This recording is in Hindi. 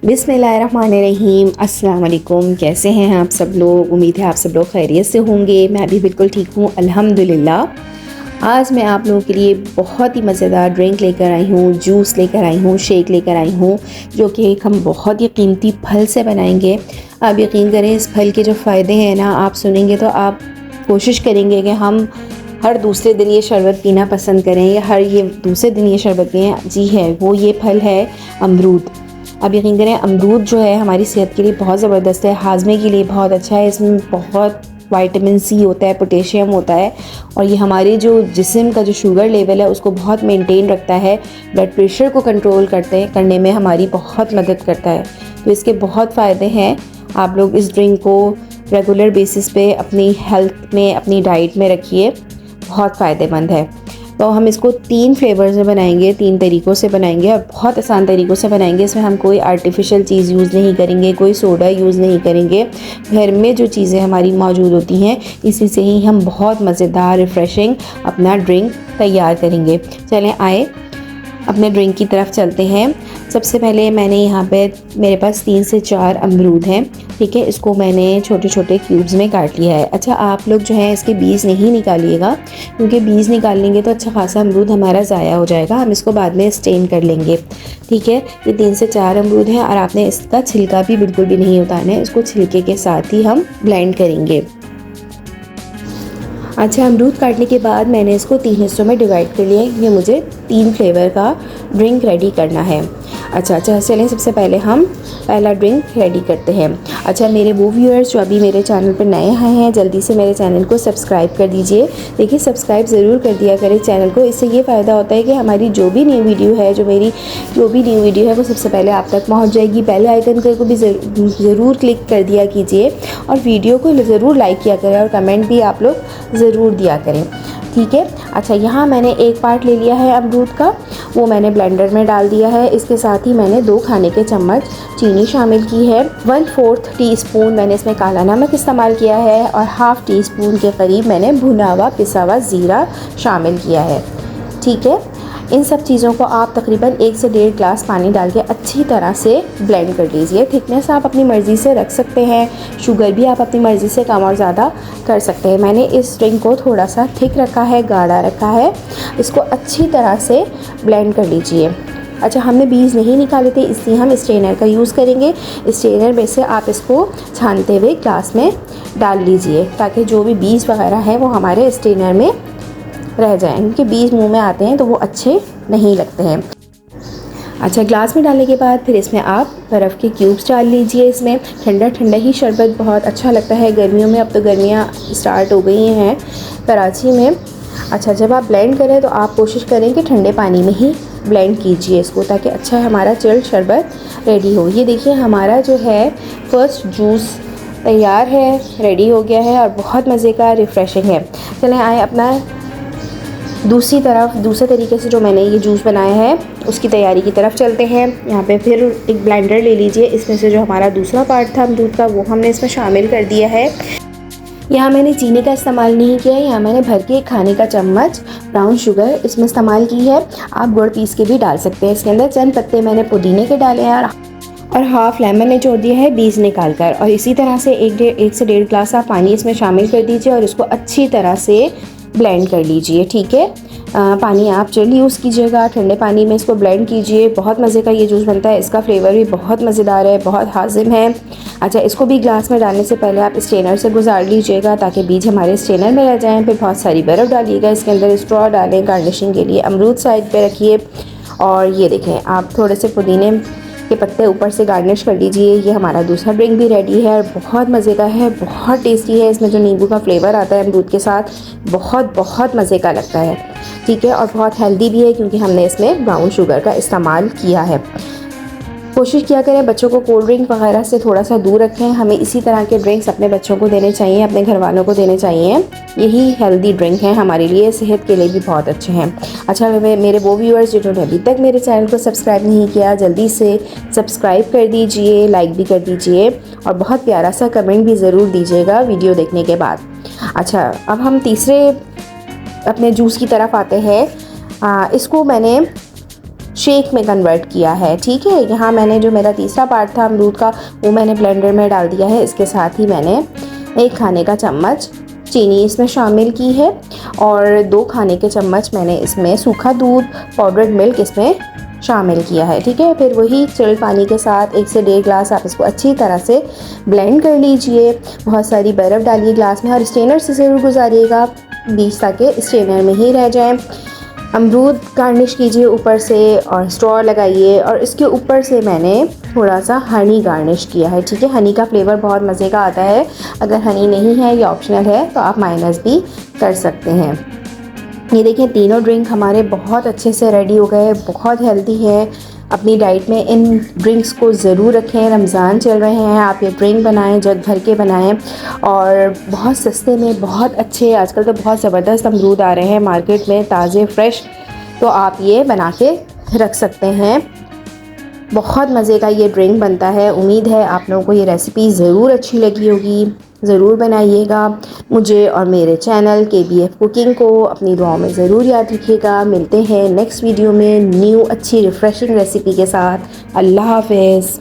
बिस्मिल्लाहिर्रहमानिर्रहीम। अस्सलाम वालेकुम। कैसे हैं आप सब लोग? उम्मीद है आप सब लोग खैरियत से होंगे। मैं भी बिल्कुल ठीक हूँ अल्हम्दुलिल्लाह। आज मैं आप लोगों के लिए बहुत ही मज़ेदार ड्रिंक लेकर आई हूँ, जूस लेकर आई हूँ, शेक लेकर आई हूँ, जो कि हम बहुत ही कीमती फल से बनाएंगे। आप यकीन करें, इस फल के जो फ़ायदे हैं ना, आप सुनेंगे तो आप कोशिश करेंगे कि हम हर दूसरे दिन ये शरबत पीना पसंद करें या हर ये दूसरे दिन ये शरबत पिएँ। जी है, वो ये फल है अमरूद। अब यकीन करें, अमरूद जो है हमारी सेहत के लिए बहुत ज़बरदस्त है, हाजमे के लिए बहुत अच्छा है। इसमें बहुत विटामिन सी होता है, पोटेशियम होता है, और ये हमारे जो जिस्म का जो शुगर लेवल है उसको बहुत मेंटेन रखता है। ब्लड प्रेशर को कंट्रोल करने में हमारी बहुत मदद करता है। तो इसके बहुत फ़ायदे हैं। आप लोग इस ड्रिंक को रेगुलर बेसिस पे अपनी हेल्थ में, अपनी डाइट में रखिए, बहुत फ़ायदेमंद है। तो हम इसको 3 फ्लेवर्स में बनाएंगे, 3 तरीक़ों से बनाएंगे और बहुत आसान तरीक़ों से बनाएंगे। इसमें हम कोई आर्टिफिशियल चीज़ यूज़ नहीं करेंगे, कोई सोडा यूज़ नहीं करेंगे। घर में जो चीज़ें हमारी मौजूद होती हैं, इसी से ही हम बहुत मज़ेदार रिफ़्रेशिंग अपना ड्रिंक तैयार करेंगे। चलें आए अपने ड्रिंक की तरफ चलते हैं। सबसे पहले मैंने यहाँ पे, मेरे पास 3 से 4 अमरूद हैं, ठीक है। इसको मैंने छोटे छोटे क्यूब्स में काट लिया है। अच्छा, आप लोग जो है इसके बीज नहीं निकालिएगा, क्योंकि बीज निकालेंगे तो अच्छा खासा अमरूद हमारा ज़ाया हो जाएगा। हम इसको बाद में स्टेन कर लेंगे, ठीक है। ये 3 से 4 अमरूद हैं और आपने इसका छिलका भी बिल्कुल भी नहीं उतारना है। इसको छिलके के साथ ही हम ब्लेंड करेंगे। अच्छा, अमरूद काटने के बाद मैंने इसको 3 हिस्सों में डिवाइड कर लिया है, क्योंकि मुझे 3 फ्लेवर का ड्रिंक रेडी करना है। अच्छा, चलें सबसे पहले हम पहला ड्रिंक रेडी करते हैं। अच्छा, मेरे वो व्यूअर्स जो अभी मेरे चैनल पर नए आए हैं, जल्दी से मेरे चैनल को सब्सक्राइब कर दीजिए। देखिए, सब्सक्राइब ज़रूर कर दिया करें चैनल को। इससे ये फ़ायदा होता है कि हमारी जो भी न्यू वीडियो है वो सबसे पहले आप तक पहुँच जाएगी। बेल आइकन को भी ज़रूर क्लिक कर दिया कीजिए और वीडियो को ज़रूर लाइक किया करें और कमेंट भी आप लोग ज़रूर दिया करें, ठीक है। अच्छा, यहाँ मैंने 1 पार्ट ले लिया है अमरूद का, वो मैंने ब्लेंडर में डाल दिया है। इसके साथ ही मैंने 2 खाने के चम्मच चीनी शामिल की है। 1/4 टीस्पून मैंने इसमें काला नमक इस्तेमाल किया है और हाफ़ टी स्पून के करीब मैंने भुना हुआ पिसा हुआ ज़ीरा शामिल किया है, ठीक है। इन सब चीज़ों को आप तकरीबन 1 से 1.5 ग्लास पानी डाल के अच्छी तरह से ब्लेंड कर लीजिए। थिकनेस आप अपनी मर्ज़ी से रख सकते हैं, शुगर भी आप अपनी मर्ज़ी से कम और ज़्यादा कर सकते हैं। मैंने इस ड्रिंक को थोड़ा सा थिक रखा है, गाढ़ा रखा है। इसको अच्छी तरह से ब्लेंड कर लीजिए। अच्छा, हमने बीज नहीं निकाले थे, इसलिए हम स्ट्रेनर का यूज़ करेंगे। स्ट्रेनर में से आप इसको छानते हुए ग्लास में डाल लीजिए, ताकि जो भी बीज वगैरह है वो हमारे स्ट्रेनर में रह जाएं, क्योंकि बीज मुंह में आते हैं तो वो अच्छे नहीं लगते हैं। अच्छा, ग्लास में डालने के बाद फिर इसमें आप बर्फ़ के क्यूब्स डाल लीजिए। इसमें ठंडा ठंडा ही शरबत बहुत अच्छा लगता है गर्मियों में। अब तो गर्मियाँ स्टार्ट हो गई हैं कराची में। अच्छा, जब आप ब्लेंड करें तो आप कोशिश करें कि ठंडे पानी में ही ब्लेंड कीजिए इसको, ताकि अच्छा हमारा चिल्ड शरबत रेडी हो। ये देखिए, हमारा जो है फर्स्ट जूस तैयार है, रेडी हो गया है और बहुत मज़े का रिफ़्रेशिंग है। चलें आए अपना दूसरे तरीके से जो मैंने ये जूस बनाया है उसकी तैयारी की तरफ चलते हैं। यहाँ पे फिर एक ब्लेंडर ले लीजिए। इसमें से जो हमारा दूसरा पार्ट था अमरूद का, वो हमने इसमें शामिल कर दिया है। यहाँ मैंने चीनी का इस्तेमाल नहीं किया है, यहाँ मैंने भर के 1 खाने का चम्मच ब्राउन शुगर इसमें इस्तेमाल की है। आप गुड़ पीस के भी डाल सकते हैं। इसके अंदर चंद पत्ते मैंने पुदीने के डाले हैं और हाफ़ लेमन निचोड़ दिया है बीज निकाल कर। और इसी तरह से 1 से 1.5 ग्लास आप पानी इसमें शामिल कर दीजिए और इसको अच्छी तरह से ब्लेंड कर लीजिए, ठीक है। पानी आप चिल्ड यूज़ कीजिएगा, ठंडे पानी में इसको ब्लेंड कीजिए। बहुत मज़े का ये जूस बनता है, इसका फ्लेवर भी बहुत मज़ेदार है, बहुत हाजिम है। अच्छा, इसको भी ग्लास में डालने से पहले आप स्ट्रेनर से गुजार लीजिएगा, ताकि बीज हमारे स्ट्रेनर में रह जाएँ। फिर बहुत सारी बर्फ़ डालिएगा, इसके अंदर स्ट्रॉ डालें गार्निशिंग के लिए। अमरूद साइड पे रखिए और ये देखें, आप थोड़े से पुदीने के पत्ते ऊपर से गार्निश कर लीजिए। ये हमारा दूसरा ड्रिंक भी रेडी है और बहुत मज़े का है, बहुत टेस्टी है। इसमें जो नींबू का फ्लेवर आता है अमरूद के साथ, बहुत बहुत मज़े का लगता है, ठीक है। और बहुत हेल्दी भी है, क्योंकि हमने इसमें ब्राउन शुगर का इस्तेमाल किया है। कोशिश किया करें बच्चों को कोल्ड ड्रिंक वगैरह से थोड़ा सा दूर रखें। हमें इसी तरह के ड्रिंक्स अपने बच्चों को देने चाहिए, अपने घर वालों को देने चाहिए। यही हेल्दी ड्रिंक हैं हमारे लिए, सेहत के लिए भी बहुत अच्छे हैं। अच्छा, मेरे वो व्यूअर्स जिन्होंने अभी तक मेरे चैनल को सब्सक्राइब नहीं किया, जल्दी से सब्सक्राइब कर दीजिए, लाइक भी कर दीजिए और बहुत प्यारा सा कमेंट भी ज़रूर दीजिएगा वीडियो देखने के बाद। अच्छा, अब हम तीसरे अपने जूस की तरफ आते हैं। इसको मैंने शेक में कन्वर्ट किया है। ठीक है, यहाँ मैंने जो मेरा तीसरा पार्ट था अमरूद का वो मैंने ब्लेंडर में डाल दिया है। इसके साथ ही मैंने 1 खाने का चम्मच चीनी इसमें शामिल की है और 2 खाने के चम्मच मैंने इसमें सूखा दूध पाउडर्ड मिल्क इसमें शामिल किया है। ठीक है, फिर वही चिल्ड पानी के साथ 1 से 1.5 ग्लास आप इसको अच्छी तरह से ब्लेंड कर लीजिए। बहुत सारी बर्फ़ डालिए ग्लास में और स्ट्रेनर से ज़रूर गुजारिएगा बीच, ताकि स्ट्रेनर में ही रह जाए। अमरूद गार्निश कीजिए ऊपर से और स्ट्रॉ लगाइए और इसके ऊपर से मैंने थोड़ा सा हनी गार्निश किया है। ठीक है, हनी का फ्लेवर बहुत मज़े का आता है। अगर हनी नहीं है, ये ऑप्शनल है, तो आप माइनस भी कर सकते हैं। ये देखिए तीनों ड्रिंक हमारे बहुत अच्छे से रेडी हो गए, बहुत हेल्दी है। अपनी डाइट में इन ड्रिंक्स को ज़रूर रखें। रमज़ान चल रहे हैं, आप ये ड्रिंक बनाएं, जग भर के बनाएं और बहुत सस्ते में बहुत अच्छे। आजकल तो बहुत ज़बरदस्त अमरूद आ रहे हैं मार्केट में, ताज़े फ्रेश, तो आप ये बना के रख सकते हैं। बहुत मज़े का ये ड्रिंक बनता है। उम्मीद है आप लोगों को ये रेसिपी ज़रूर अच्छी लगी होगी, ज़रूर बनाइएगा। मुझे और मेरे चैनल KBF कुकिंग को अपनी दुआओं में ज़रूर याद रखिएगा। मिलते हैं नेक्स्ट वीडियो में न्यू अच्छी रिफ़्रेशिंग रेसिपी के साथ। अल्लाह हाफ़िज़।